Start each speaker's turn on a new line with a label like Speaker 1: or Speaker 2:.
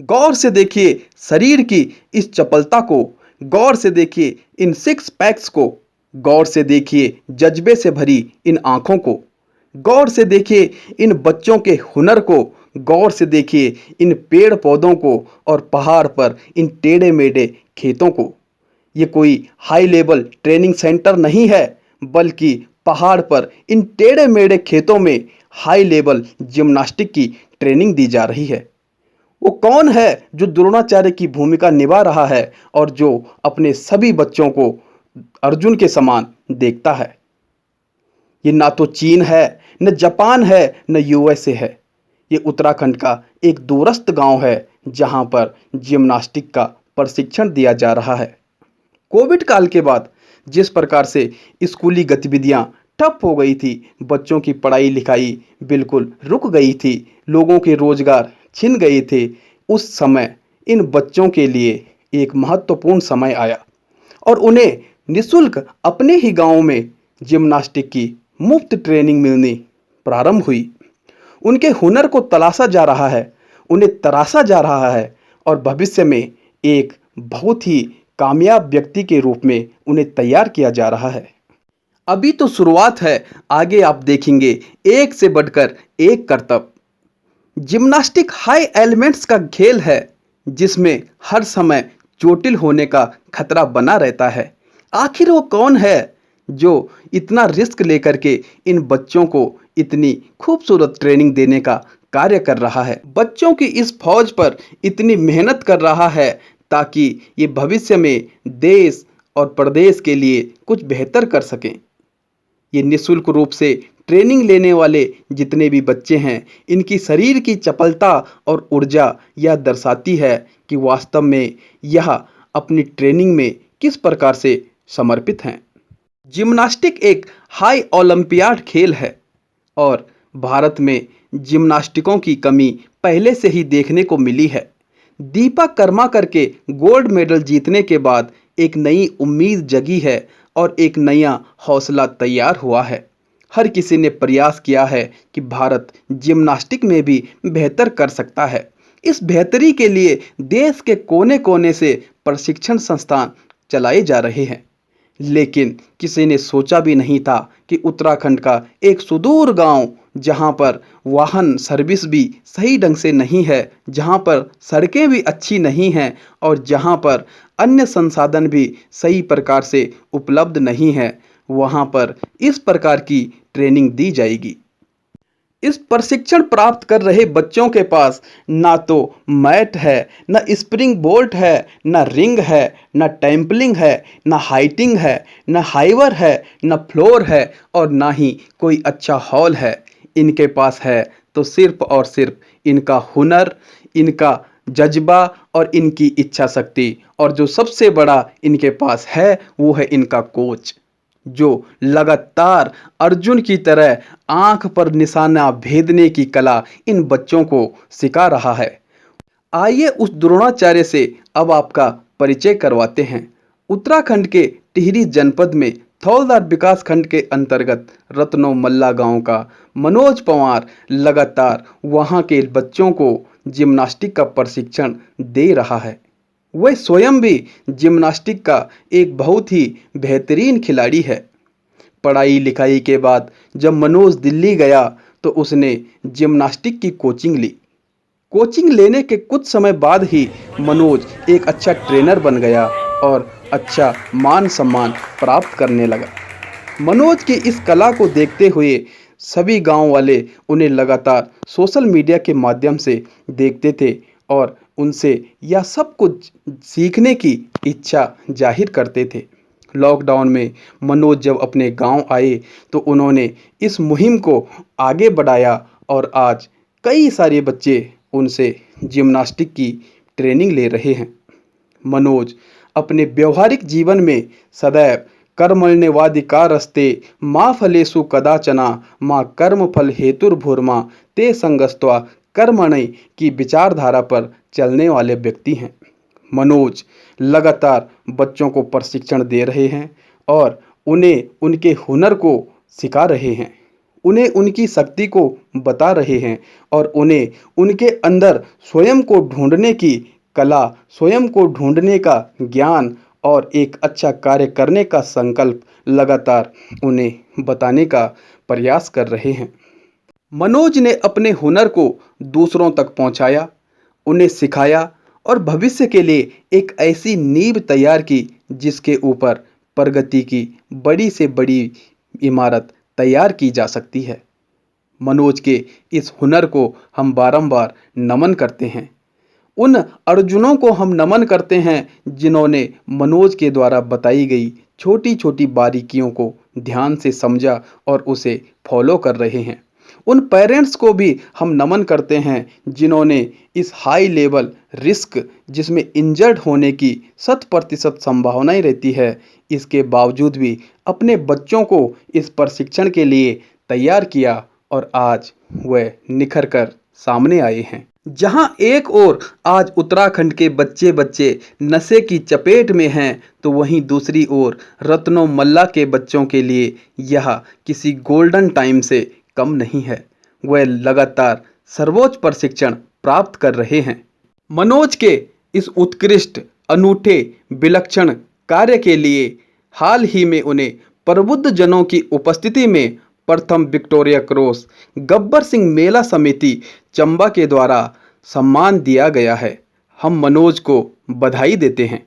Speaker 1: गौर से देखिए शरीर की इस चपलता को, गौर से देखिए इन सिक्स पैक्स को, गौर से देखिए जज्बे से भरी इन आंखों को, गौर से देखिए इन बच्चों के हुनर को, गौर से देखिए इन पेड़ पौधों को और पहाड़ पर इन टेढ़े मेढ़े खेतों को। ये कोई हाई लेवल ट्रेनिंग सेंटर नहीं है, बल्कि पहाड़ पर इन टेढ़े मेढ़े खेतों में हाई लेवल जिम्नास्टिक की ट्रेनिंग दी जा रही है। वो कौन है जो द्रोणाचार्य की भूमिका निभा रहा है और जो अपने सभी बच्चों को अर्जुन के समान देखता है? ये ना तो चीन है, न जापान है, न यूएसए है। ये उत्तराखंड का एक दूरस्थ गांव है जहां पर जिम्नास्टिक का प्रशिक्षण दिया जा रहा है। कोविड काल के बाद जिस प्रकार से स्कूली गतिविधियां ठप हो गई थी, बच्चों की पढ़ाई लिखाई बिल्कुल रुक गई थी, लोगों के रोजगार छिन गए थे, उस समय इन बच्चों के लिए एक महत्वपूर्ण समय आया और उन्हें निःशुल्क अपने ही गांव में जिम्नास्टिक की मुफ्त ट्रेनिंग मिलनी प्रारंभ हुई। उनके हुनर को तलाशा जा रहा है, उन्हें तराशा जा रहा है और भविष्य में एक बहुत ही कामयाब व्यक्ति के रूप में उन्हें तैयार किया जा रहा है। अभी तो शुरुआत है, आगे आप देखेंगे एक से बढ़कर एक करतब। जिम्नास्टिक हाई एलिमेंट्स का खेल है जिसमें हर समय चोटिल होने का खतरा बना रहता है। आखिर वो कौन है जो इतना रिस्क लेकर के इन बच्चों को इतनी खूबसूरत ट्रेनिंग देने का कार्य कर रहा है, बच्चों की इस फौज पर इतनी मेहनत कर रहा है ताकि ये भविष्य में देश और प्रदेश के लिए कुछ बेहतर कर सकें। ये निःशुल्क रूप से ट्रेनिंग लेने वाले जितने भी बच्चे हैं, इनकी शरीर की चपलता और ऊर्जा यह दर्शाती है कि वास्तव में यह अपनी ट्रेनिंग में किस प्रकार से समर्पित हैं। जिम्नास्टिक एक हाई ओलंपियाड खेल है और भारत में जिम्नास्टिकों की कमी पहले से ही देखने को मिली है। दीपा कर्माकर के गोल्ड मेडल जीतने के बाद एक नई उम्मीद जगी है और एक नया हौसला तैयार हुआ है। हर किसी ने प्रयास किया है कि भारत जिम्नास्टिक में भी बेहतर कर सकता है। इस बेहतरी के लिए देश के कोने-कोने से प्रशिक्षण संस्थान चलाए जा रहे हैं। लेकिन किसी ने सोचा भी नहीं था कि उत्तराखंड का एक सुदूर गांव, जहां पर वाहन सर्विस भी सही ढंग से नहीं है, जहां पर सड़कें भी अच्छी नहीं हैं और जहां पर अन्य संसाधन भी सही प्रकार से उपलब्ध नहीं है, वहां पर इस प्रकार की ट्रेनिंग दी जाएगी। इस प्रशिक्षण प्राप्त कर रहे बच्चों के पास ना तो मैट है, ना स्प्रिंग बोल्ट है, ना रिंग है, ना टेम्पलिंग है, ना हाइटिंग है, ना हाइवर है, ना फ्लोर है और ना ही कोई अच्छा हॉल है। इनके पास है तो सिर्फ और सिर्फ इनका हुनर, इनका जज्बा और इनकी इच्छा शक्ति, और जो सबसे बड़ा इनके पास है वो है इनका कोच, जो लगातार अर्जुन की तरह आंख पर निशाना भेदने की कला इन बच्चों को सिखा रहा है। आइए उस द्रोणाचार्य से अब आपका परिचय करवाते हैं। उत्तराखंड के टिहरी जनपद में थौलदार विकास खंड के अंतर्गत रत्नो मल्ला गांव का मनोज पवार लगातार वहां के बच्चों को जिम्नास्टिक का प्रशिक्षण दे रहा है। वह स्वयं भी जिम्नास्टिक का एक बहुत ही बेहतरीन खिलाड़ी है। पढ़ाई लिखाई के बाद जब मनोज दिल्ली गया तो उसने जिम्नास्टिक की कोचिंग ली। कोचिंग लेने के कुछ समय बाद ही मनोज एक अच्छा ट्रेनर बन गया और अच्छा मान सम्मान प्राप्त करने लगा। मनोज की इस कला को देखते हुए सभी गांव वाले उन्हें लगातार सोशल मीडिया के माध्यम से देखते थे और उनसे यह सब कुछ सीखने की इच्छा जाहिर करते थे। लॉकडाउन में मनोज जब अपने गांव आए तो उन्होंने इस मुहिम को आगे बढ़ाया और आज कई सारे बच्चे उनसे जिम्नास्टिक की ट्रेनिंग ले रहे हैं। मनोज अपने व्यवहारिक जीवन में सदैव कर्मण्येवाधिकारस्ते मा फलेषु कदाचन मा कर्मफल हेतुर्भुर्मा ते संगस्त्वा कर्मणि की विचारधारा पर चलने वाले व्यक्ति हैं। मनोज लगातार बच्चों को प्रशिक्षण दे रहे हैं और उन्हें उनके हुनर को सिखा रहे हैं। उन्हें उनकी शक्ति को बता रहे हैं और उन्हें उनके अंदर स्वयं को ढूंढने की कला, स्वयं को ढूंढने का ज्ञान और एक अच्छा कार्य करने का संकल्प लगातार उन्हें बताने का प्रयास कर रहे हैं। मनोज ने अपने हुनर को दूसरों तक पहुंचाया, उन्हें सिखाया और भविष्य के लिए एक ऐसी नींव तैयार की जिसके ऊपर प्रगति की बड़ी से बड़ी इमारत तैयार की जा सकती है। मनोज के इस हुनर को हम बारंबार नमन करते हैं। उन अर्जुनों को हम नमन करते हैं जिन्होंने मनोज के द्वारा बताई गई छोटी छोटी बारीकियों को ध्यान से समझा और उसे फॉलो कर रहे हैं। उन पेरेंट्स को भी हम नमन करते हैं जिन्होंने इस हाई लेवल रिस्क, जिसमें इंजर्ड होने की 100% संभावनाएं रहती है, इसके बावजूद भी अपने बच्चों को इस प्रशिक्षण के लिए तैयार किया और आज वह निखर कर सामने आए हैं। जहां एक ओर आज उत्तराखंड के बच्चे बच्चे नशे की चपेट में हैं, तो वहीं दूसरी ओर रत्नों मल्ला के बच्चों के लिए यह किसी गोल्डन टाइम से कम नहीं है। वह लगातार सर्वोच्च प्रशिक्षण प्राप्त कर रहे हैं। मनोज के इस उत्कृष्ट, अनूठे, विलक्षण कार्य के लिए हाल ही में उन्हें प्रबुद्ध जनों की उपस्थिति में प्रथम विक्टोरिया क्रॉस गब्बर सिंह मेला समिति चंबा के द्वारा सम्मान दिया गया है। हम मनोज को बधाई देते हैं।